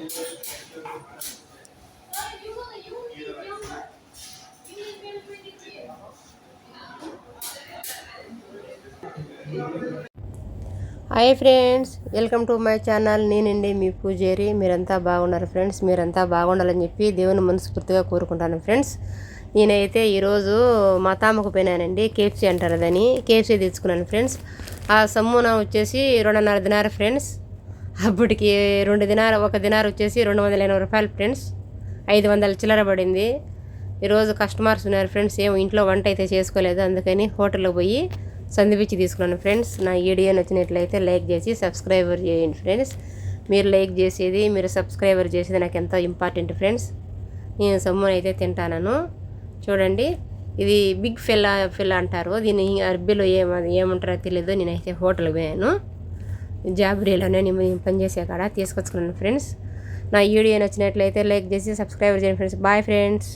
Hi friends, welcome to my channel. నేనండి మీ పూజారి. మీరంతా బాగున్నారు ఫ్రెండ్స్. మీరంతా బాగుండాలని చెప్పి దేవుని మనస్ఫూర్తిగా కోరుకుంటాను ఫ్రెండ్స్. నేనైతే ఈరోజు మా తామకు పోయినానండి. కేఎఫ్సీ అంటారు అదని. కేఎఫ్సీ తెచ్చుకున్నాను ఫ్రెండ్స్. ఆ సమ్మున వచ్చేసి 2.5 దినారు ఫ్రెండ్స్. అప్పటికి 2 దినారు, ఒక దినారు వచ్చేసి 280 రూపాయలు ఫ్రెండ్స్. 500 చిల్లర పడింది. ఈరోజు కస్టమర్స్ ఉన్నారు ఫ్రెండ్స్. ఏమో ఇంట్లో వంట అయితే చేసుకోలేదు, అందుకని హోటల్కి పోయి సందిపిచ్చి తీసుకున్నాను ఫ్రెండ్స్. నా వీడియో నచ్చినట్లయితే లైక్ చేసి సబ్స్క్రైబర్ చేయండి ఫ్రెండ్స్. మీరు లైక్ చేసేది, మీరు సబ్స్క్రైబర్ చేసేది నాకు ఎంతో ఇంపార్టెంట్ ఫ్రెండ్స్. నేను సమ్మున అయితే తింటాను. చూడండి, ఇది బిగ్ ఫిల్ అంటారు దీన్ని. అరబీలో ఏమంటారో తెలియదు. నేనైతే హోటల్కి పోయాను, జాబరీలోనే నేను పనిచేసే కాడ తీసుకొచ్చుకున్నాను ఫ్రెండ్స్. నా వీడియో నచ్చినట్లయితే లైక్ చేసి సబ్స్క్రైబర్ చేయండి ఫ్రెండ్స్. Bye friends.